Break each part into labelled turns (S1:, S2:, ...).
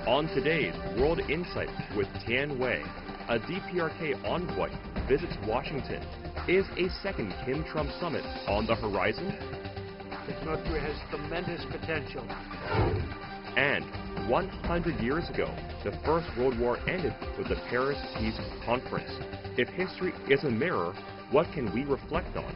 S1: On today's World Insight with Tian Wei, a DPRK envoy visits Washington. Is a second Kim-Trump summit on the horizon?
S2: North Korea has tremendous potential.
S1: And 100 years ago, the First World War ended with the Paris Peace Conference. If history is a mirror, what can we reflect on?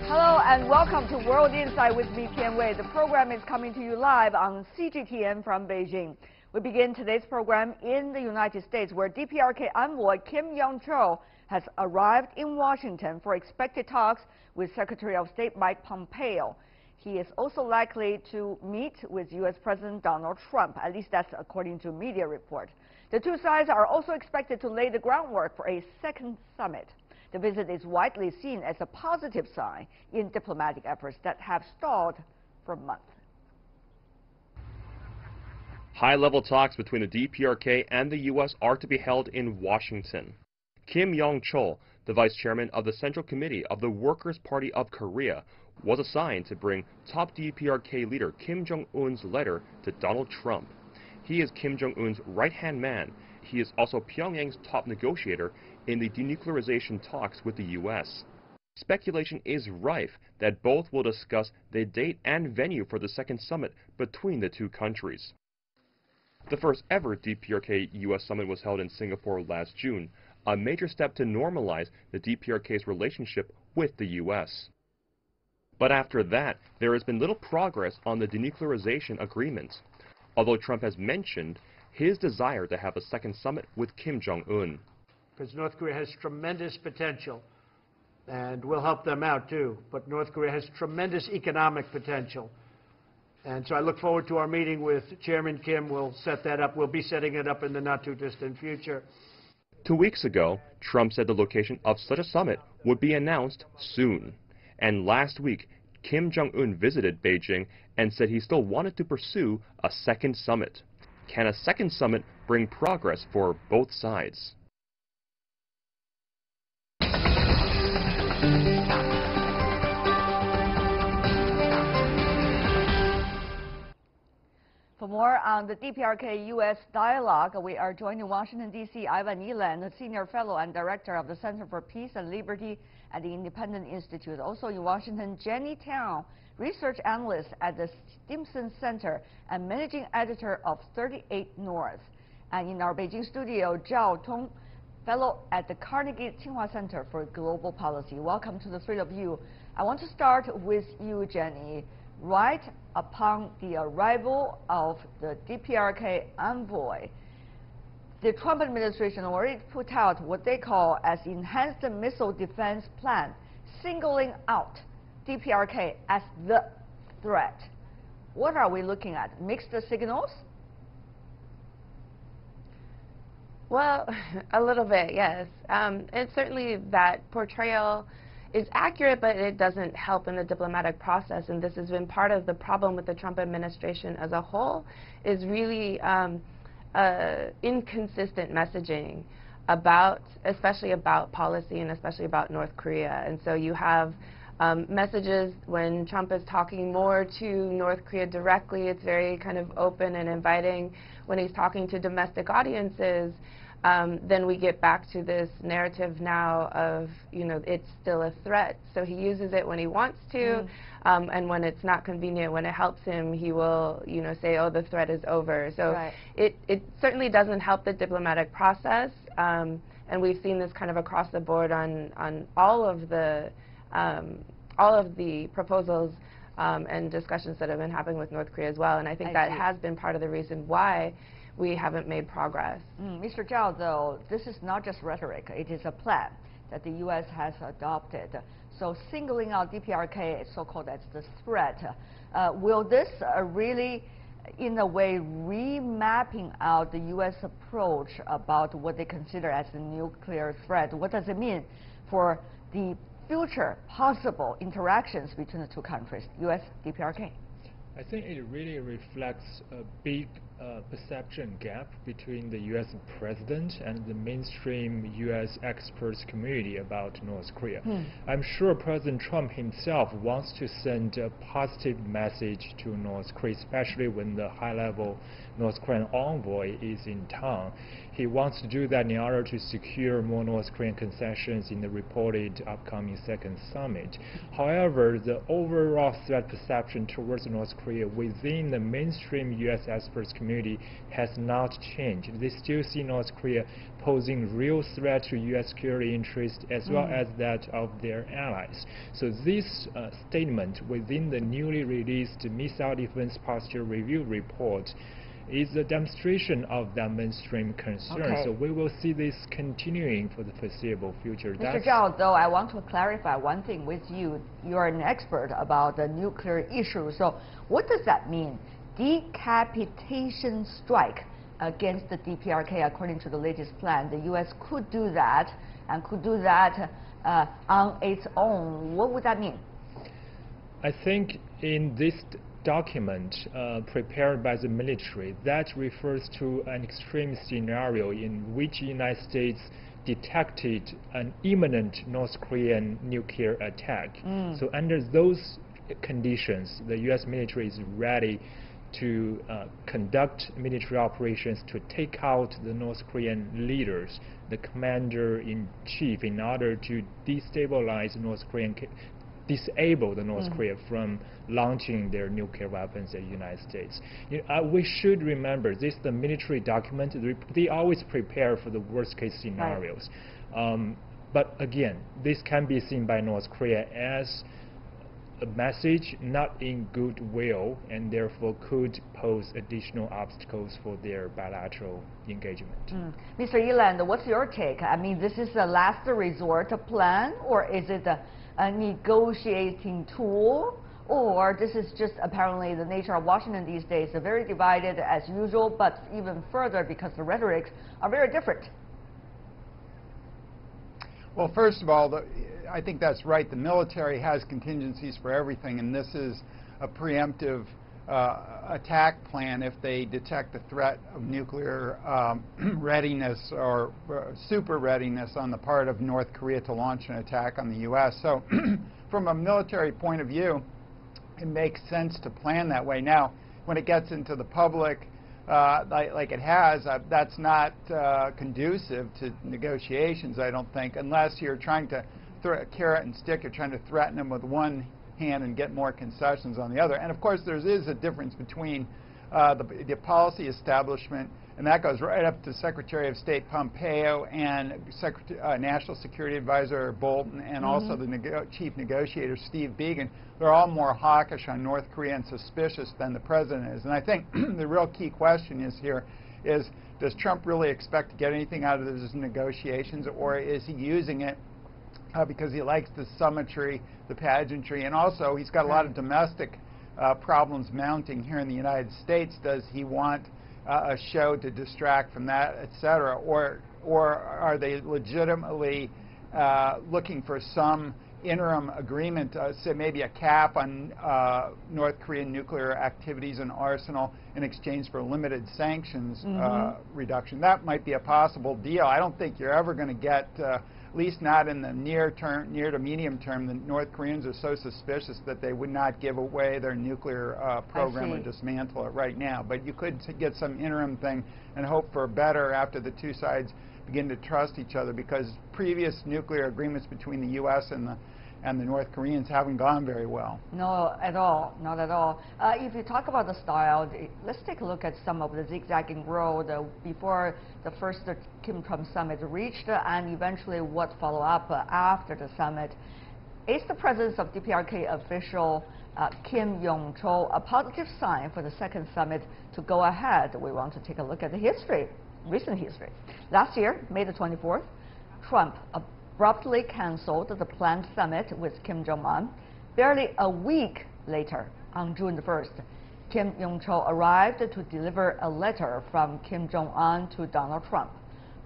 S3: Hello and welcome to World Insight with me, Tian Wei. The program is coming to you live on CGTN from Beijing. We begin today's program in the United States, where DPRK envoy Kim Yong-chol has arrived in Washington for expected talks with Secretary of State Mike Pompeo. He is also likely to meet with U.S. President Donald Trump, at least that's according to media reports. The two sides are also expected to lay the groundwork for a second summit. The visit is widely seen as a positive sign in diplomatic efforts that have stalled for months.
S1: High-level talks between the DPRK and the U.S. are to be held in Washington. Kim Yong-chol, the vice chairman of the Central Committee of the Workers' Party of Korea, was assigned to bring top DPRK leader Kim Jong-un's letter to Donald Trump. He is Kim Jong-un's right-hand man. He is also Pyongyang's top negotiator in the denuclearization talks with the U.S. Speculation is rife that both will discuss the date and venue for the second summit between the two countries. The first ever DPRK-U.S. summit was held in Singapore last June, a major step to normalize the DPRK's relationship with the U.S. But after that, there has been little progress on the denuclearization agreement, although Trump has mentioned his desire to have a second summit with Kim Jong-un.
S2: Because North Korea has tremendous potential, and we'll help them out too. But North Korea has tremendous economic potential. And so I look forward to our meeting with Chairman Kim. We'll set that up. We'll be setting it up in the not-too-distant future.
S1: 2 weeks ago, Trump said the location of such a summit would be announced soon. And last week, Kim Jong-un visited Beijing and said he still wanted to pursue a second summit. Can a second summit bring progress for both sides?
S3: For more on the DPRK-U.S. dialogue, we are joined in Washington, D.C. Ivan Elan, a senior fellow and director of the Center for Peace and Liberty at the Independent Institute. Also in Washington, Jenny Tang, research analyst at the Stimson Center and managing editor of 38 North. And in our Beijing studio, Zhao Tong, fellow at the Carnegie Tsinghua Center for Global Policy. Welcome to the three of you. I want to start with you, Jenny. Right upon the arrival of the DPRK envoy, the Trump administration already put out what they call as enhanced missile defense plan, singling out DPRK as the threat. What are we looking at? Mixed signals?
S4: Well, a little bit, yes. And certainly that portrayal is accurate, but it doesn't help in the diplomatic process. And this has been part of the problem with the Trump administration as a whole, is really inconsistent messaging about, especially about policy and especially about North Korea. And so you have messages when Trump is talking more to North Korea directly, it's very kind of open and inviting. When he's talking to domestic audiences, then we get back to this narrative now of, you know, it's still a threat. So he uses it when he wants to, and when it's not convenient, when it helps him, he will, you know, say, oh, the threat is over. So
S3: right.
S4: it certainly doesn't help the diplomatic process, and we've seen this kind of across the board on all of the proposals and discussions that have been happening with North Korea as well. And I think that has been part of the reason why we haven't made progress.
S3: Mr. Zhao, though, this is not just rhetoric. It is a plan that the U.S. has adopted. So singling out DPRK, so-called as the threat, will this really, in a way, remapping out the U.S. approach about what they consider as a nuclear threat? What does it mean for the future possible interactions between the two countries, U.S. DPRK?
S5: I think it really reflects a big perception gap between the U.S. president and the mainstream U.S. experts community about North Korea. I'm sure President Trump himself wants to send a positive message to North Korea, especially when the high-level North Korean envoy is in town. He wants to do that in order to secure more North Korean concessions in the reported upcoming second summit. However, the overall threat perception towards North Korea within the mainstream U.S. experts community has not changed. They still see North Korea posing real threat to U.S. security interests as well as that of their allies. So this statement within the newly released Missile Defense Posture Review report is a demonstration of that mainstream concern. So we will see this continuing for the foreseeable future.
S3: Mr. Zhao, though, I want to clarify one thing with you. You're an expert about the nuclear issue. So what does that mean? Decapitation strike against the DPRK, according to the latest plan. The U.S. could do that and could do that on its own. What would that mean?
S5: I think in this document prepared by the military, that refers to an extreme scenario in which the United States detected an imminent North Korean nuclear attack. So under those conditions, the U.S. military is ready to conduct military operations to take out the North Korean leaders, the commander-in-chief, in order to destabilize disable the North Korea from launching their nuclear weapons at the United States. We should remember this, the military document, they always prepare for the worst case scenarios. But again, this can be seen by North Korea as a message not in goodwill, and therefore could pose additional obstacles for their bilateral engagement.
S3: Mr. Eland, what's your take? I mean, this is a last resort plan, or is it a negotiating tool, or this is just apparently the nature of Washington these days, very divided as usual, but even further because the rhetorics are very different?
S6: Well, first of all, I think that's right. The military has contingencies for everything, and this is a preemptive attack plan if they detect the threat of nuclear readiness or super readiness on the part of North Korea to launch an attack on the U.S. So from a military point of view, it makes sense to plan that way. Now, when it gets into the public, like it has, that's not conducive to negotiations, I don't think, unless you're trying to carrot and stick, you're trying to threaten them with one hand and get more concessions on the other. And of course, there is a difference between the policy establishment, and that goes right up to Secretary of State Pompeo and National Security Advisor Bolton, and also the chief negotiator Steve Biegun. They're all more hawkish on North Korea and suspicious than the president is. And I think the real key question is does Trump really expect to get anything out of those negotiations, or is he using it because he likes the symmetry, the pageantry, and also he's got a lot of domestic problems mounting here in the United States. Does he want a show to distract from that, et cetera, or are they legitimately looking for some interim agreement, say maybe a cap on North Korean nuclear activities and arsenal in exchange for limited sanctions reduction? That might be a possible deal. I don't think you're ever going to get, at least not in the near to medium term, the North Koreans are so suspicious that they would not give away their nuclear program or dismantle it right now. But you could get some interim thing and hope for better after the two sides begin to trust each other, because previous nuclear agreements between the U.S. and the North Koreans haven't gone very well.
S3: No, at all, not at all. If you talk about the style, let's take a look at some of the zigzagging road before the first Kim-Trump summit reached, and eventually what followed up after the summit. Is the presence of DPRK official Kim Yong-chol a positive sign for the second summit to go ahead? We want to take a look at the history, recent history. Last year, May the 24th, Trump abruptly canceled the planned summit with Kim Jong-un. Barely a week later, on June the 1st, Kim Yong-chol arrived to deliver a letter from Kim Jong-un to Donald Trump.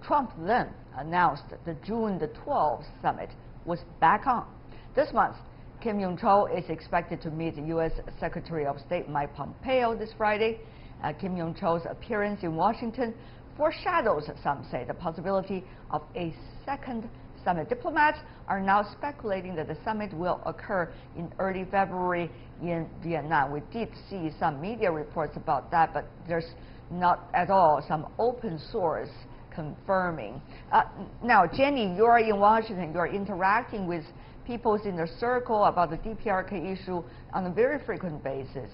S3: Trump then announced the June the 12th summit was back on. This month, Kim Yong-chol is expected to meet U.S. Secretary of State Mike Pompeo this Friday, Kim Yong-chul's appearance in Washington foreshadows, some say, the possibility of a second summit. Diplomats are now speculating that the summit will occur in early February in Vietnam. We did see some media reports about that, but there's not at all some open source confirming. Now, Jenny, you're in Washington. You're interacting with people in the circle about the DPRK issue on a very frequent basis.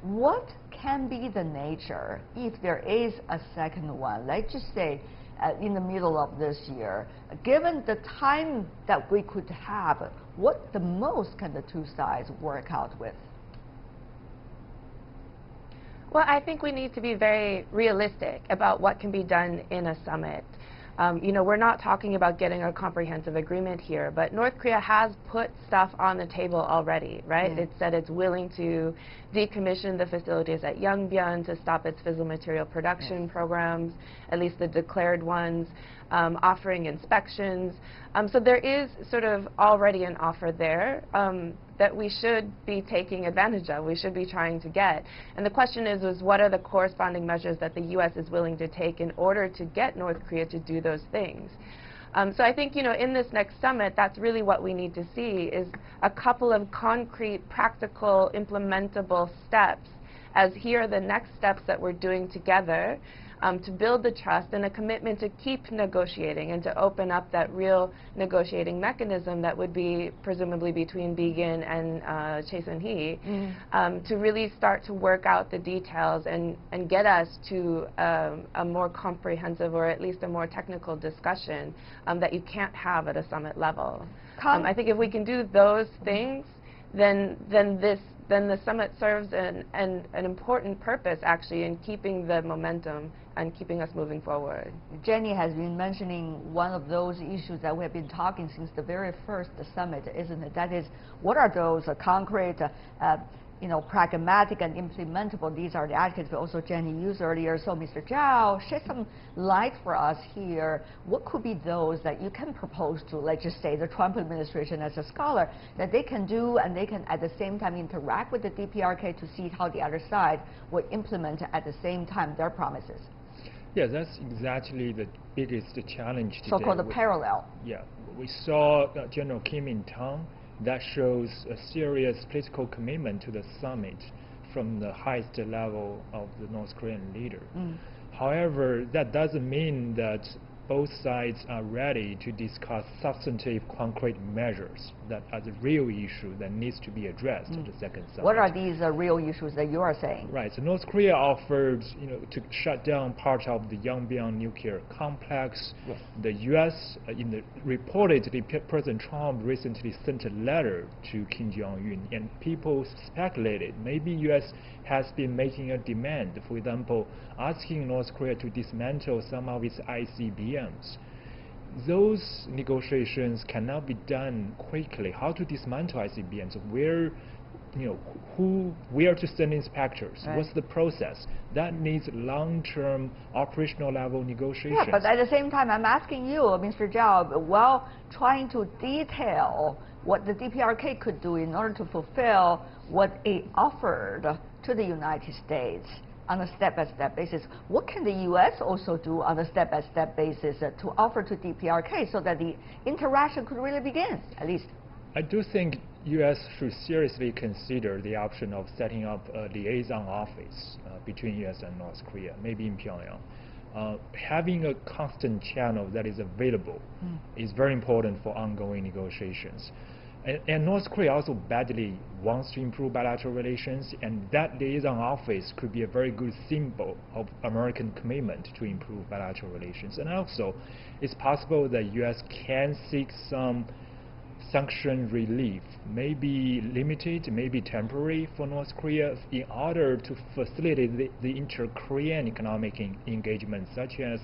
S3: What can be the nature, if there is a second one, let's just say in the middle of this year, given the time that we could have, what the most can the two sides work out with?
S4: Well, I think we need to be very realistic about what can be done in a summit. You know, we're not talking about getting a comprehensive agreement here, but North Korea has put stuff on the table already, right? It said it's willing to decommission the facilities at Yongbyon to stop its fissile material production programs, at least the declared ones, offering inspections. So there is sort of already an offer there that we should be taking advantage of, we should be trying to get. And the question is what are the corresponding measures that the U.S. is willing to take in order to get North Korea to do those things? So I think, you know, in this next summit, that's really what we need to see is a couple of concrete, practical, implementable steps as here are the next steps that we're doing together to build the trust and a commitment to keep negotiating and to open up that real negotiating mechanism that would be presumably between Begin and Chae Sun-hee to really start to work out the details and get us to a more comprehensive or at least a more technical discussion that you can't have at a summit level. I think if we can do those things, then the summit serves an important purpose, actually, in keeping the momentum and keeping us moving forward.
S3: Jenny has been mentioning one of those issues that we have been talking since the very first summit, isn't it? That is, what are those concrete, you know, pragmatic and implementable? These are the adjectives also Jenny used earlier. So, Mr. Zhao, shed some light for us here. What could be those that you can propose to, let's just say, the Trump administration as a scholar, that they can do and they can at the same time interact with the DPRK to see how the other side will implement at the same time their promises?
S5: Yeah, that's exactly the biggest challenge today.
S3: So-called the parallel.
S5: Yeah, we saw General Kim in town. That shows a serious political commitment to the summit from the highest level of the North Korean leader. However, that doesn't mean that both sides are ready to discuss substantive concrete measures that are the real issue that needs to be addressed at the second summit.
S3: What are these real issues that you are saying?
S5: Right. So North Korea offered, you know, to shut down part of the Yongbyon nuclear complex.
S3: Yes.
S5: The U.S. Reportedly, President Trump recently sent a letter to Kim Jong-un, and people speculated maybe U.S. has been making a demand, for example, asking North Korea to dismantle some of its ICBMs. Those negotiations cannot be done quickly. How to dismantle ICBMs? Where, you know, where to send inspectors?
S3: Right.
S5: What's the process? That needs long-term operational level negotiations.
S3: Yeah, but at the same time, I'm asking you, Mr. Zhao, while trying to detail what the DPRK could do in order to fulfill what it offered to the United States on a step-by-step basis, what can the U.S. also do on a step-by-step basis to offer to DPRK so that the interaction could really begin, at least?
S5: I do think U.S. should seriously consider the option of setting up a liaison office between U.S. and North Korea, maybe in Pyongyang. Having a constant channel that is available is very important for ongoing negotiations. And North Korea also badly wants to improve bilateral relations, and that liaison office could be a very good symbol of American commitment to improve bilateral relations. And also, it's possible that U.S. can seek some sanction relief, maybe limited, maybe temporary for North Korea, in order to facilitate the inter-Korean economic engagement, such as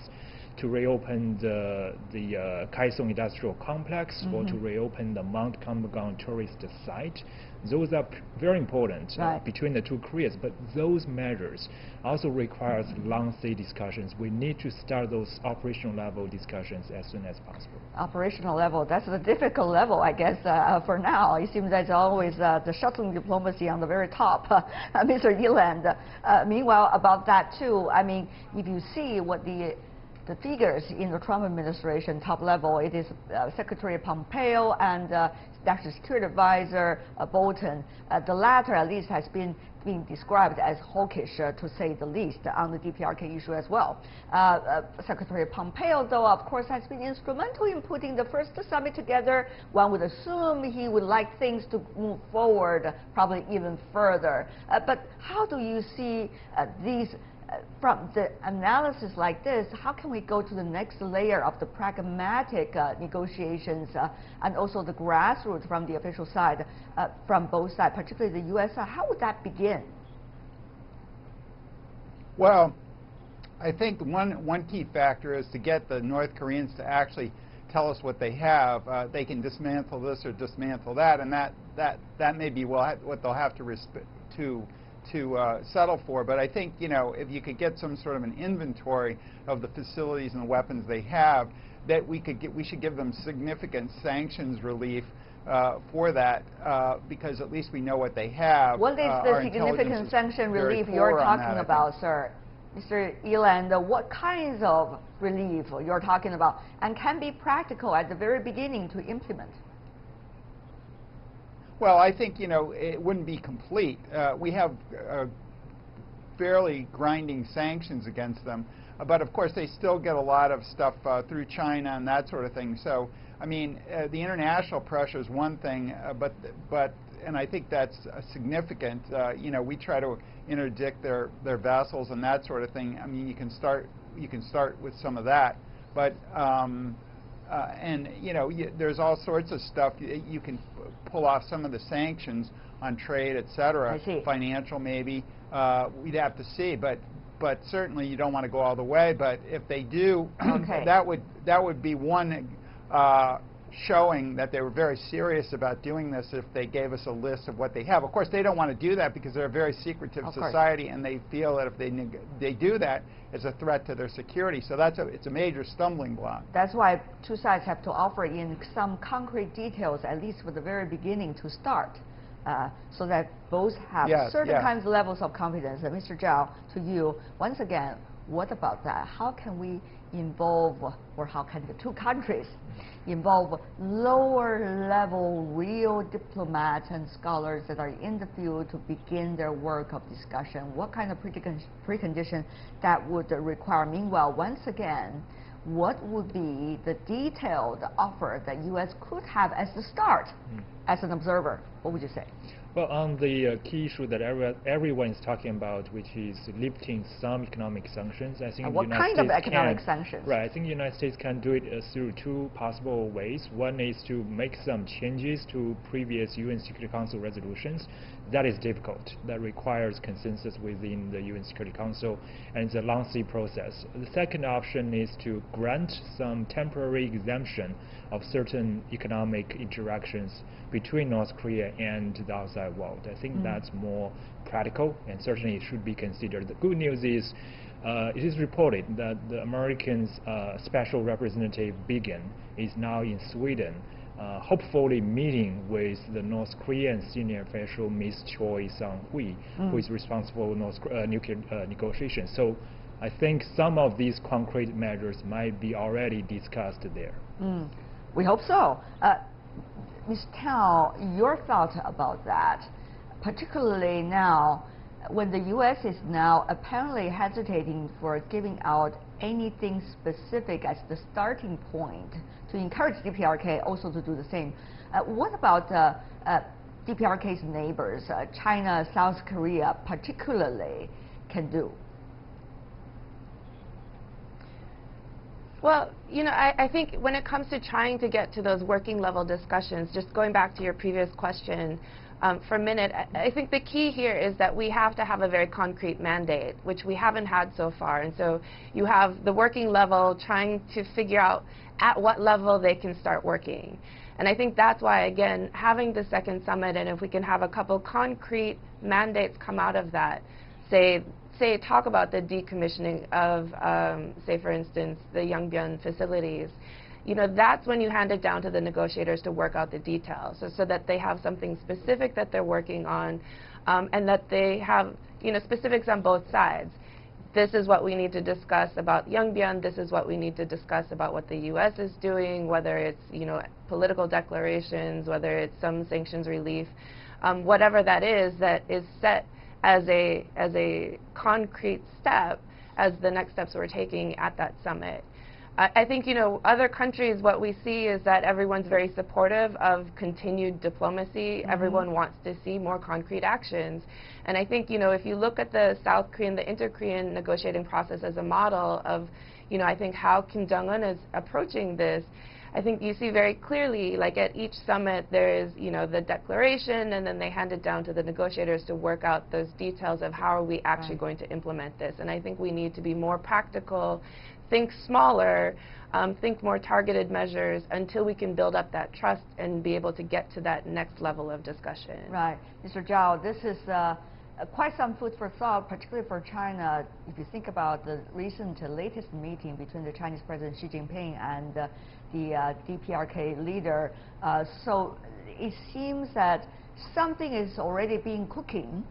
S5: to reopen the Kaesong Industrial Complex or to reopen the Mount Kamgang tourist site. Those are very important between the two Koreas, but those measures also requires long-stay discussions. We need to start those operational level discussions as soon as possible.
S3: Operational level, that's the difficult level, I guess, for now. It seems that's always the shuttling diplomacy on the very top, Mr. Eland. Meanwhile, about that too, I mean, if you see what the figures in the Trump administration top level, it is Secretary Pompeo and National Security Advisor Bolton. The latter, at least, has been being described as hawkish, to say the least, on the DPRK issue as well. Secretary Pompeo, though, of course, has been instrumental in putting the first summit together. One would assume he would like things to move forward, probably even further. But how do you see these? From the analysis like this, how can we go to the next layer of the pragmatic negotiations and also the grassroots from the official side, from both sides, particularly the U.S. side? How would that begin?
S6: Well, I think one key factor is to get the North Koreans to actually tell us what they have. They can dismantle this or dismantle that, and that may be what they'll have to settle for. But I think, you know, if you could get some sort of an inventory of the facilities and the weapons they have, that we should give them significant sanctions relief for that, because at least we know what they have.
S3: What is the significant sanction relief you're talking about, sir? Mr. Eland, what kinds of relief you're talking about and can be practical at the very beginning to implement?
S6: Well, I think, you know, it wouldn't be complete. We have fairly grinding sanctions against them, but of course they still get a lot of stuff through China and that sort of thing. So, I mean, the international pressure is one thing, and I think that's significant. You know, we try to interdict their vessels and that sort of thing. I mean, you can start with some of that, but and you know, there's all sorts of stuff you can pull off some of the sanctions on trade, etc. Financial, maybe. We'd have to see, but certainly you don't want to go all the way. But if they do, that would be one showing that they were very serious about doing this if they gave us a list of what they have. Of course, they don't want to do that because they're a very secretive society, and they feel that if they do that, it's a threat to their security. So it's a major stumbling block.
S3: That's why two sides have to offer in some concrete details, at least for the very beginning, to start, so that both have certain kinds of levels of confidence. And Mr. Zhao, to you, once again, what about that? How can we involve, or how can the two countries involve lower level real diplomats and scholars that are in the field to begin their work of discussion? What kind of precondition that would require? Meanwhile, once again, what would be the detailed offer that U.S. could have as the start, as an observer? What would you say?
S5: Well, on the key issue that everyone is talking about, which is lifting some economic sanctions, I think
S3: what kind of economic sanctions?
S5: Right, I think the United States can do it through two possible ways. One is to make some changes to previous UN Security Council resolutions. That is difficult. That requires consensus within the UN Security Council, and it's a lengthy process. The second option is to grant some temporary exemption of certain economic interactions between North Korea and the outside world. I think that's more practical, and certainly it should be considered. The good news is it is reported that the Americans' Special Representative Biggen is now in Sweden, hopefully meeting with the North Korean senior official Ms. Choi Sang-hui, who is responsible for nuclear negotiations. So I think some of these concrete measures might be already discussed there.
S3: We hope so. Ms. Tao, your thoughts about that, particularly now when the U.S. is now apparently hesitating for giving out anything specific as the starting point to encourage DPRK also to do the same. What about DPRK's neighbors, China, South Korea particularly, can do?
S4: Well, you know, I think when it comes to trying to get to those working level discussions, just going back to your previous question for a minute, I think the key here is that we have to have a very concrete mandate, which we haven't had so far. And so you have the working level trying to figure out at what level they can start working. And I think that's why, again, having the second summit, and if we can have a couple concrete mandates come out of that, say talk about the decommissioning of, say, for instance, the Yongbyon facilities, you know, that's when you hand it down to the negotiators to work out the details, so that they have something specific that they're working on, and that they have, you know, specifics on both sides. This is what we need to discuss about Yongbyon. This is what we need to discuss about what the U.S. is doing, whether it's, you know, political declarations, whether it's some sanctions relief, whatever that is set as a concrete step as the next steps we're taking at that summit. I think, you know, other countries, what we see is that everyone's very supportive of continued diplomacy. Mm-hmm. Everyone wants to see more concrete actions. And I think, you know, if you look at the South Korean, the inter-Korean negotiating process as a model of, you know, I think how Kim Jong-un is approaching this, I think you see very clearly, like at each summit, there is, you know, the declaration, and then they hand it down to the negotiators to work out those details of how are we actually going to implement this. And I think we need to be more practical, think smaller, think more targeted measures until we can build up that trust and be able to get to that next level of discussion.
S3: Right. Mr. Zhao, this is quite some food for thought, particularly for China. If you think about the latest meeting between the Chinese President Xi Jinping and the DPRK leader, so it seems that something is already being cooking.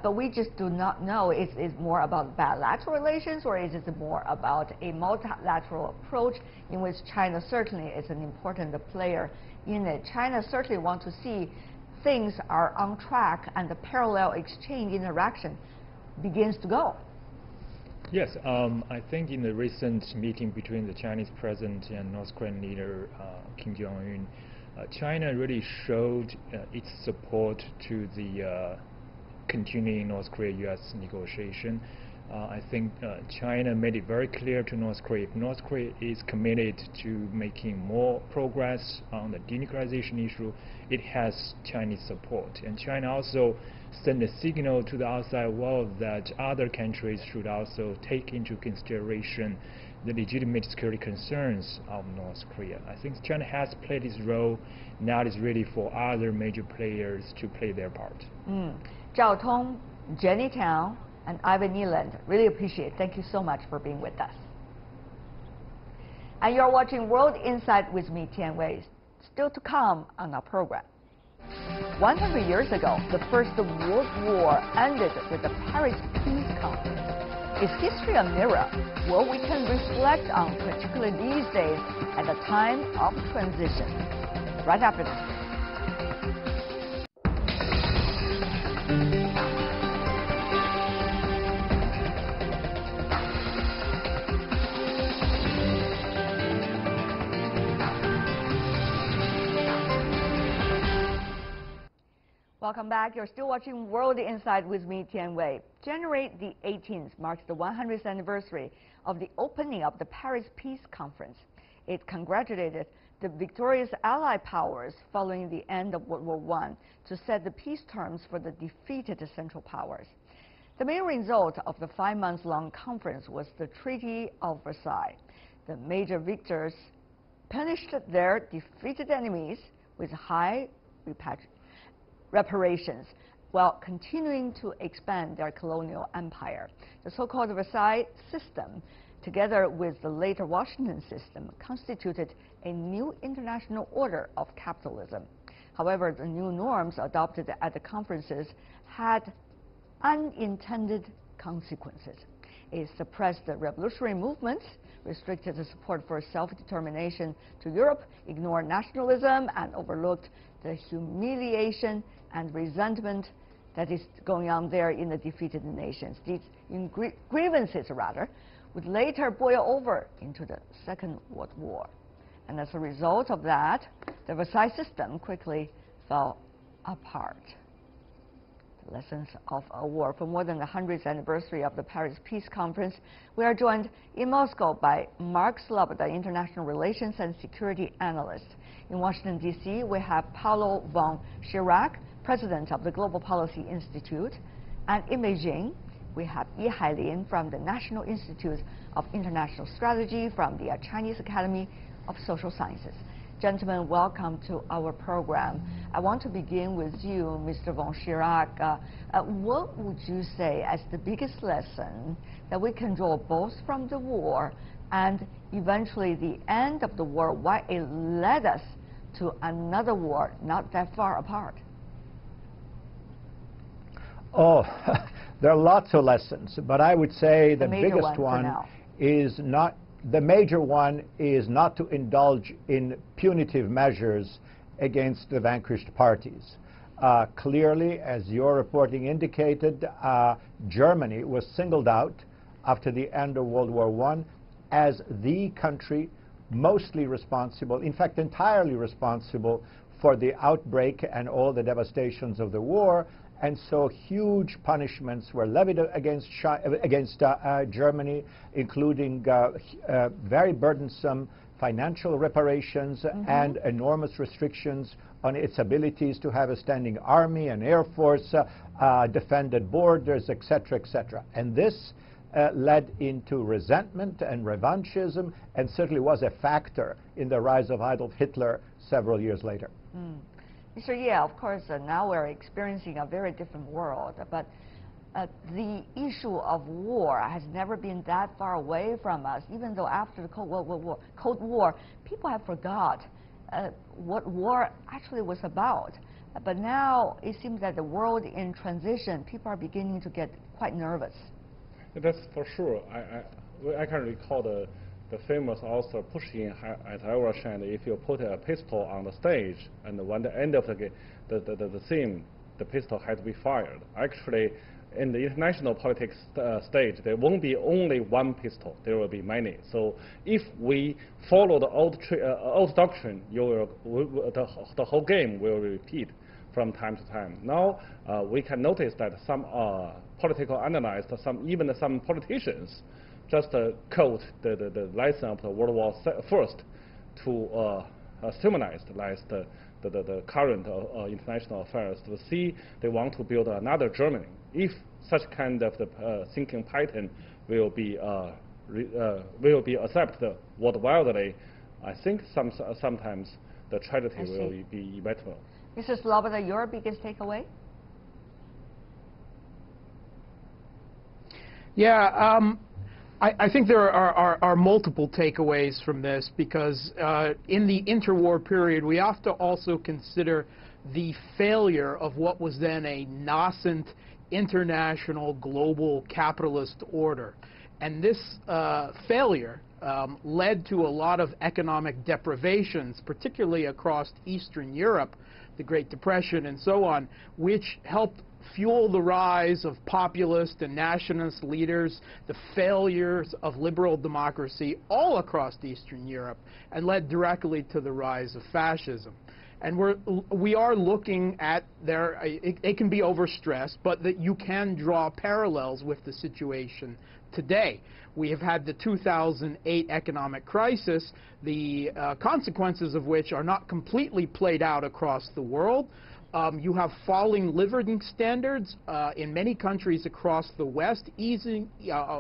S3: But we just do not know, is it more about bilateral relations, or is it more about a multilateral approach in which China certainly is an important player in it? China certainly wants to see things are on track and the parallel exchange interaction begins to go.
S5: Yes, I think in the recent meeting between the Chinese president and North Korean leader Kim Jong-un, China really showed its support to the continuing North Korea-U.S. negotiation. I think China made it very clear to North Korea, if North Korea is committed to making more progress on the denuclearization issue, it has Chinese support. And China also sent a signal to the outside world that other countries should also take into consideration the legitimate security concerns of North Korea. I think China has played its role. Now it's ready for other major players to play their part.
S3: Zhao Tong, Jenny Tao, and Ivan Neeland, really appreciate it. Thank you so much for being with us. And you're watching World Insight with me, Tian Wei. Still to come on our program. 100 years ago, the First World War ended with the Paris Peace Conference. Is history a mirror? Well, we can reflect on, particularly these days, at a time of transition. Right after this. Welcome back. You're still watching World Insight with me, Tian Wei. January the 18th marks the 100th anniversary of the opening of the Paris Peace Conference. It congratulated the victorious Allied powers following the end of World War I to set the peace terms for the defeated Central Powers. The main result of the 5-month-long conference was the Treaty of Versailles. The major victors punished their defeated enemies with high reparations, while continuing to expand their colonial empire. The so-called Versailles system, together with the later Washington system, constituted a new international order of capitalism. However, the new norms adopted at the conferences had unintended consequences. It suppressed the revolutionary movements, restricted the support for self-determination to Europe, ignored nationalism, and overlooked the humiliation and resentment that is going on there in the defeated nations. These grievances, rather, would later boil over into the Second World War. And as a result of that, the Versailles system quickly fell apart. Lessons of a War. For more than the 100th anniversary of the Paris Peace Conference, we are joined in Moscow by Mark Sloboda, International Relations and Security Analyst. In Washington, D.C., we have Paulo von Schirach, President of the Global Policy Institute. And in Beijing, we have Yi Hailin from the National Institute of International Strategy from the Chinese Academy of Social Sciences. Gentlemen, welcome to our program. I want to begin with you, Mr. von Schirach. What would you say as the biggest lesson that we can draw both from the war and eventually the end of the war, why it led us to another war not that far apart?
S7: Oh, there are lots of lessons, but I would say the biggest one is not. The major one is not to indulge in punitive measures against the vanquished parties. Clearly, as your reporting indicated, Germany was singled out after the end of World War I as the country mostly responsible, in fact entirely responsible, for the outbreak and all the devastations of the war. And so huge punishments were levied against Germany, including very burdensome financial reparations and enormous restrictions on its abilities to have a standing army, an air force, defended borders, etc., etc. And this led into resentment and revanchism, and certainly was a factor in the rise of Adolf Hitler several years later.
S3: Mr. Yeah, of course, now we're experiencing a very different world, but the issue of war has never been that far away from us, even though after the Cold War, people have forgot what war actually was about. But now it seems that the world in transition, people are beginning to get quite nervous.
S8: That's for sure. I can recall the famous author Pushkin at our hand, if you put a pistol on the stage, and when the end of the scene, the pistol had to be fired. Actually, in the international politics stage, there won't be only one pistol, there will be many. So if we follow the old doctrine, the whole game will repeat from time to time. Now, we can notice that some political analysts, even some politicians, just quote the lesson of the World War I to summarize the current international affairs, to see they want to build another Germany. If such kind of the thinking pattern will be accepted worldwide, I think sometimes the tragedy will be inevitable.
S3: Mrs. Sloboda, your biggest takeaway?
S2: Yeah. I think there are multiple takeaways from this, because in the interwar period, we have to also consider the failure of what was then a nascent international global capitalist order. And this failure led to a lot of economic deprivations, particularly across Eastern Europe, the Great Depression and so on, which helped fuel the rise of populist and nationalist leaders, the failures of liberal democracy all across Eastern Europe, and led directly to the rise of fascism. And we are looking at it can be overstressed, but that you can draw parallels with the situation today. We have had the 2008 economic crisis, the consequences of which are not completely played out across the world. You have falling living standards in many countries across the West, easing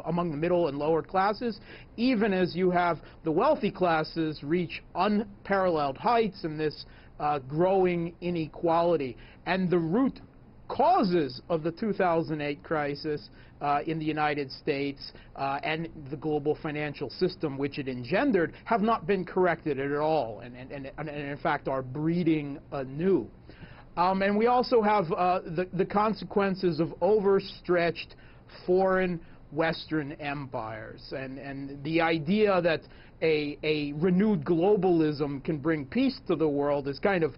S2: among the middle and lower classes, even as you have the wealthy classes reach unparalleled heights in this growing inequality. And the root causes of the 2008 crisis in the United States and the global financial system which it engendered have not been corrected at all, and in fact are breeding anew. And we also have the consequences of overstretched foreign Western empires, and the idea that a renewed globalism can bring peace to the world is kind of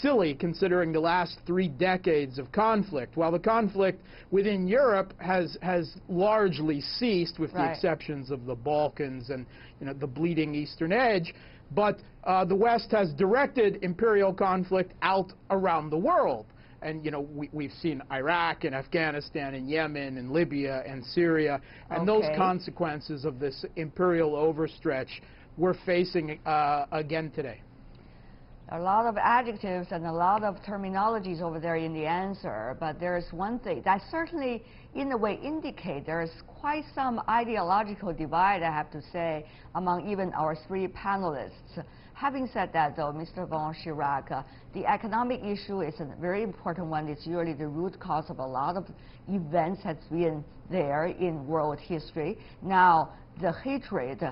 S2: silly, considering the last 3 decades of conflict. While the conflict within Europe has largely ceased, with the exceptions of the Balkans and the bleeding eastern edge, but the West has directed imperial conflict out around the world.
S9: And, you know, we've seen Iraq and Afghanistan and Yemen and Libya and Syria. And those consequences of this imperial overstretch we're facing again today.
S3: A lot of adjectives and a lot of terminologies over there in the answer, but there's one thing that certainly in a way indicate there's quite some ideological divide, I have to say, among even our three panelists. Having said that, though, Mr. von Schirach, the economic issue is a very important one. It's usually the root cause of a lot of events that's been there in world history. Now, the hatred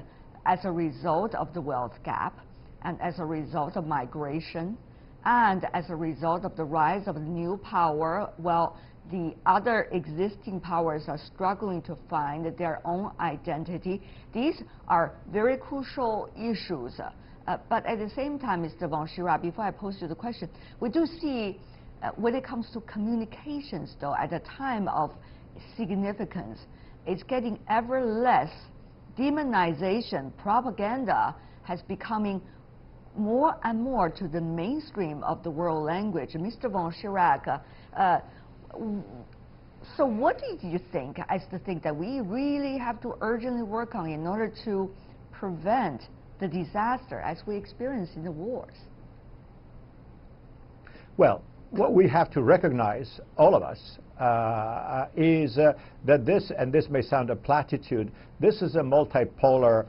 S3: as a result of the wealth gap, and as a result of migration, and as a result of the rise of new power, well, the other existing powers are struggling to find their own identity. These are very crucial issues. But at the same time, Mr. von Schirach, before I pose you the question, we do see when it comes to communications, though, at a time of significance, it's getting ever less. Demonization, propaganda has becoming more and more to the mainstream of the world language. Mr. von Schirach, so what did you think as the thing that we really have to urgently work on in order to prevent the disaster as we experience in the wars?
S7: Well, what we have to recognize, all of us, is that this, and this may sound a platitude, this is a multipolar,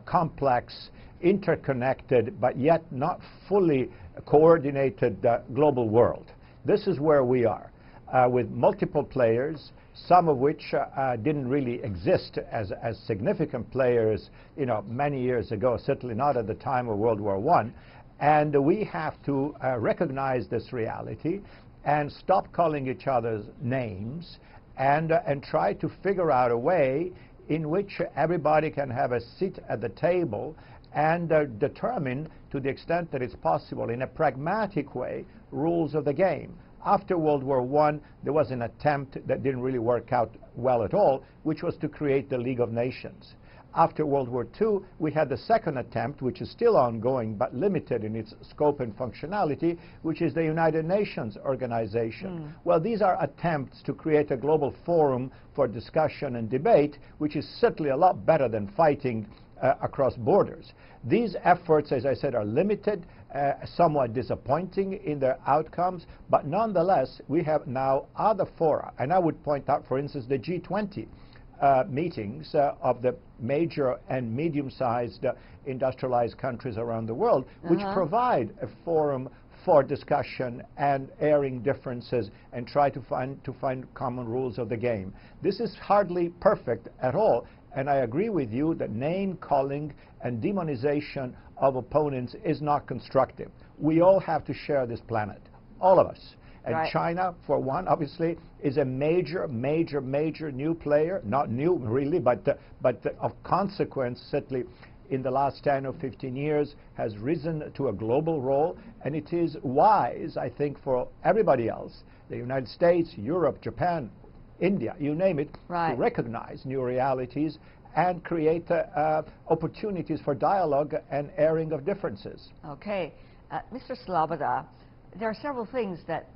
S7: complex, interconnected, but yet not fully coordinated global world. This is where we are, with multiple players, some of which didn't really exist as significant players, you know, many years ago, certainly not at the time of World War I. And we have to recognize this reality and stop calling each other's names and try to figure out a way in which everybody can have a seat at the table and determine, to the extent that it's possible, in a pragmatic way, rules of the game. After World War I, there was an attempt that didn't really work out well at all, which was to create the League of Nations. After World War II, we had the second attempt, which is still ongoing but limited in its scope and functionality, which is the United Nations Organization. Well, these are attempts to create a global forum for discussion and debate, which is certainly a lot better than fighting across borders. These efforts, as I said, are limited, somewhat disappointing in their outcomes, but nonetheless, we have now other fora. And I would point out, for instance, the G20 meetings of the major and medium-sized industrialized countries around the world, which provide a forum for discussion and airing differences and try to find common rules of the game. This is hardly perfect at all, and I agree with you that name-calling and demonization of opponents is not constructive. We all have to share this planet, all of us. And China, for one, obviously, is a major new player, not new really, but of consequence, certainly in the last 10 or 15 years, has risen to a global role. And it is wise, I think, for everybody else, the United States, Europe, Japan, India, you name it, to recognize new realities and create opportunities for dialogue and airing of differences.
S3: Okay. Mr. Sloboda, there are several things that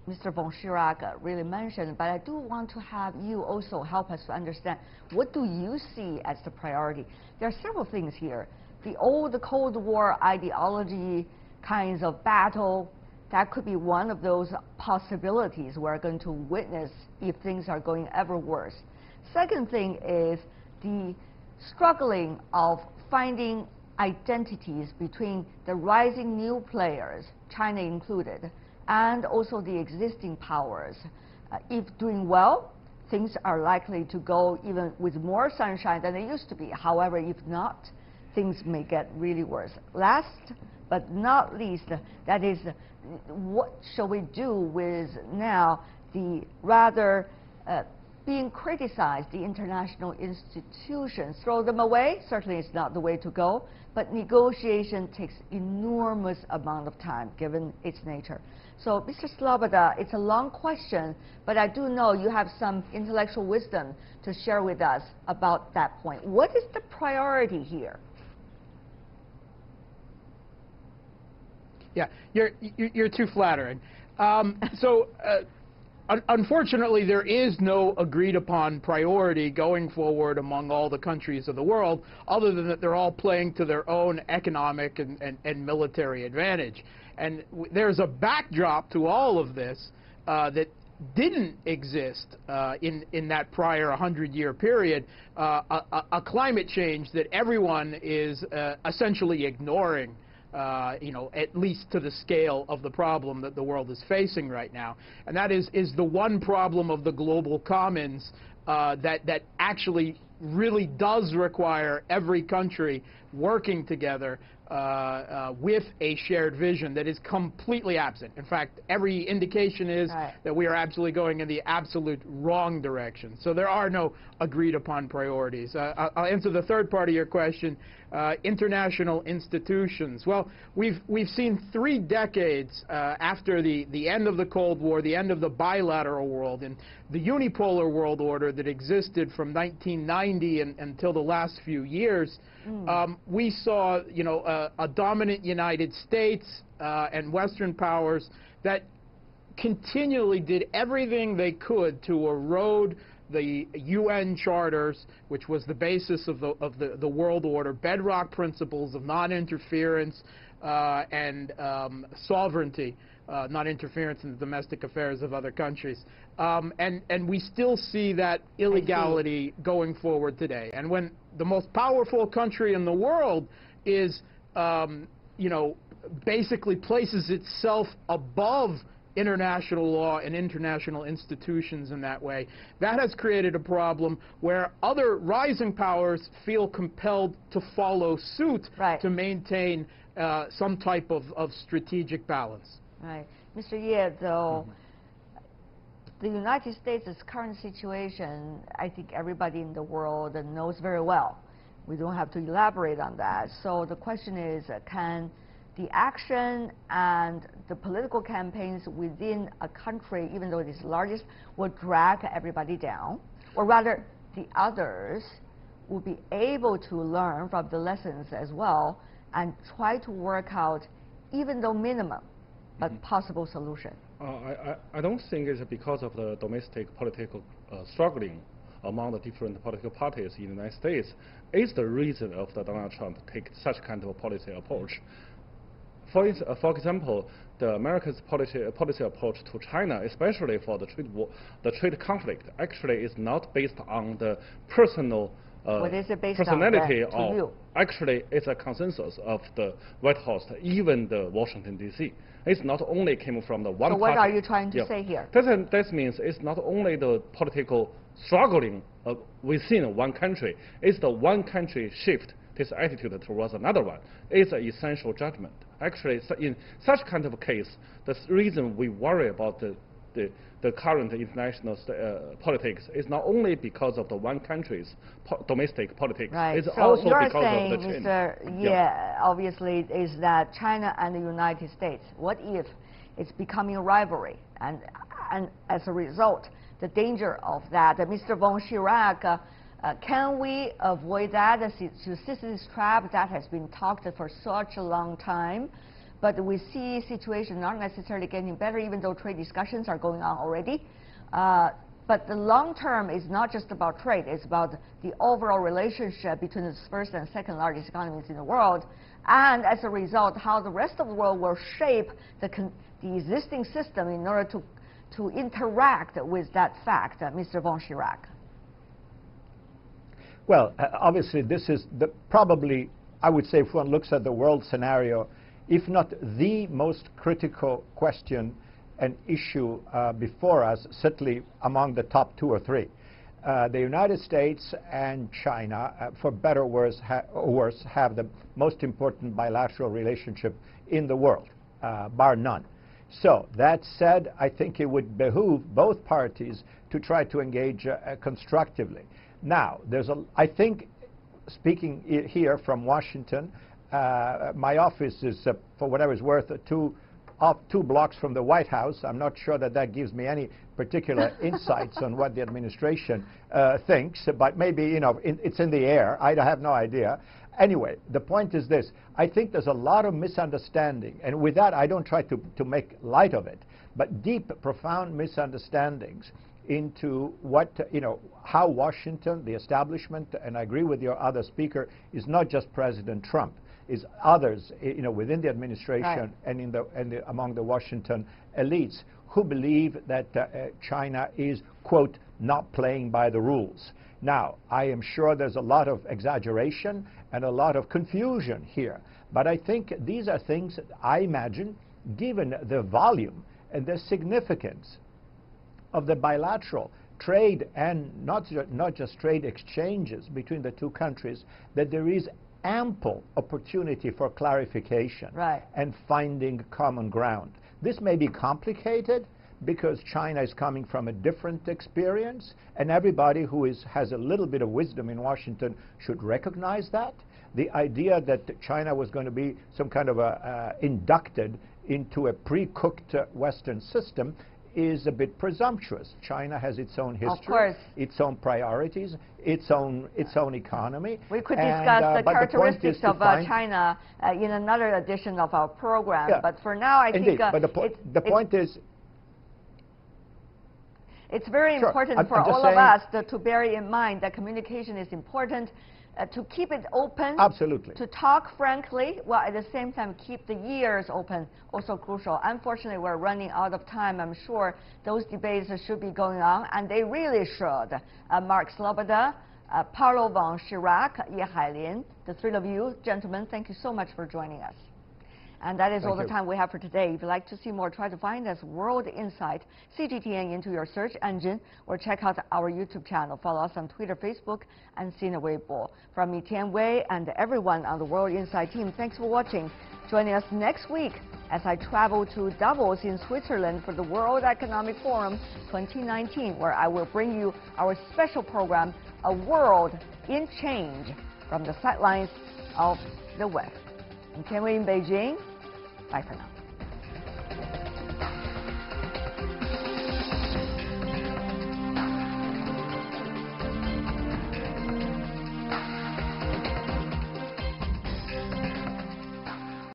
S3: Mr. von Schirach really mentioned, but I do want to have you also help us to understand, what do you see as the priority? There are several things here. The old Cold War ideology kinds of battle, that could be one of those possibilities we're going to witness if things are going ever worse. Second thing is the struggling of finding identities between the rising new players, China included, and also the existing powers. If doing well, things are likely to go even with more sunshine than they used to be. However, if not, things may get really worse. Last but not least, that is, what shall we do with now the rather being criticized, the international institutions? Throw them away? Certainly it's not the way to go, but negotiation takes enormous amount of time given its nature. So, Mr. Sloboda, it's a long question, but I do know you have some intellectual wisdom to share with us about that point. What is the priority here?
S9: Yeah, you're too flattering. Unfortunately, there is no agreed-upon priority going forward among all the countries of the world, other than that they're all playing to their own economic and military advantage. And there's a backdrop to all of this that didn't exist in that prior 100-year period, a climate change that everyone is essentially ignoring. At least to the scale of the problem that the world is facing right now. And that is the one problem of the global commons that actually really does require every country working together with a shared vision that is completely absent. In fact, every indication is that we are absolutely going in the absolute wrong direction. So there are no agreed upon priorities. I'll answer the third part of your question. International institutions. Well, we've seen 3 decades after the end of the Cold War, the end of the bilateral world, and the unipolar world order that existed from 1990 until the last few years. We saw, a dominant United States and Western powers that continually did everything they could to erode the UN charters, which was the basis of the world order, bedrock principles of non-interference and sovereignty, non-interference in the domestic affairs of other countries. And we still see that illegality going forward today. And when the most powerful country in the world is, basically places itself above international law and international institutions in that way, that has created a problem where other rising powers feel compelled to follow suit to maintain some type of strategic balance.
S3: Right. Mr. Ye, though, the United States' current situation, I think everybody in the world knows very well. We don't have to elaborate on that. So the question is, can the action and the political campaigns within a country, even though it is the largest, will drag everybody down? Or rather, the others will be able to learn from the lessons as well and try to work out, even though minimum, but possible solution?
S8: I don't think it's because of the domestic political struggling among the different political parties in the United States is the reason of the Donald Trump take such kind of a policy approach. For example, the America's policy approach to China, especially for the trade conflict, actually is not based on the personal
S3: what is it based
S8: personality
S3: on,
S8: of. Actually, it's a consensus of the White House, even the Washington D.C. It's not only came from the one.
S3: So what are you trying to say here?
S8: That means it's not only the political struggling within one country. It's the one country shift his attitude towards another one. It's an essential judgment. Actually, in such kind of a case, the reason we worry about the current international politics is not only because of the one country's domestic politics.
S3: Right.
S8: It's
S3: so
S8: also
S3: you're
S8: because
S3: saying,
S8: of the change.
S3: Mr. Obviously, is that China and the United States, what if it's becoming a rivalry? And as a result, the danger of that, Mr. von Schirach, can we avoid that? The Sisyphus trap that has been talked for such a long time, but we see situations not necessarily getting better, even though trade discussions are going on already. But the long term is not just about trade, it's about the overall relationship between the first and second largest economies in the world, and as a result, how the rest of the world will shape the existing system in order to interact with that fact, Mr. von Schirach.
S7: Well, obviously, this is probably, I would say, if one looks at the world scenario, if not the most critical question and issue before us, certainly among the top 2 or 3. The United States and China, for better or worse, have the most important bilateral relationship in the world, bar none. So, that said, I think it would behoove both parties to try to engage constructively. Now, I think, speaking here from Washington, my office is, for whatever it's worth, 2 blocks from the White House. I'm not sure that gives me any particular insights on what the administration thinks, but maybe, it's in the air. I have no idea. Anyway, the point is this. I think there's a lot of misunderstanding, and with that, I don't try to make light of it, but deep, profound misunderstandings into what, how Washington, the establishment, and I agree with your other speaker, is not just President Trump, is others, within the administration and among the Washington elites who believe that China is, quote, not playing by the rules. Now, I am sure there's a lot of exaggeration and a lot of confusion here, but I think these are things that I imagine, given the volume and the significance of the bilateral trade and not just trade exchanges between the two countries, that there is ample opportunity for clarification and finding common ground. This may be complicated because China is coming from a different experience, and everybody who has a little bit of wisdom in Washington should recognize that. The idea that China was going to be some kind of inducted into a pre-cooked Western system is a bit presumptuous. China has its own history, its own priorities, its own economy.
S3: We could discuss the characteristics of China in another edition of our program, but for now I think
S7: but the point is,
S3: it's very important for all of us to bear in mind that communication is important, to keep it open, to talk frankly, while at the same time keep the ears open, also crucial. Unfortunately, we're running out of time. I'm sure those debates should be going on, and they really should. Mark Sloboda, Paulo von Schirach, Ye Hailin, the three of you, gentlemen, thank you so much for joining us. And that is all the time we have for today. If you'd like to see more, try to find us World Insight, CGTN, into your search engine, or check out our YouTube channel. Follow us on Twitter, Facebook, and Sina Weibo. From me, Tian Wei, and everyone on the World Insight team, thanks for watching. Joining us next week as I travel to Davos in Switzerland for the World Economic Forum 2019, where I will bring you our special program, A World in Change, from the sidelines of the West. I'm Tian Wei in Beijing. Bye for now.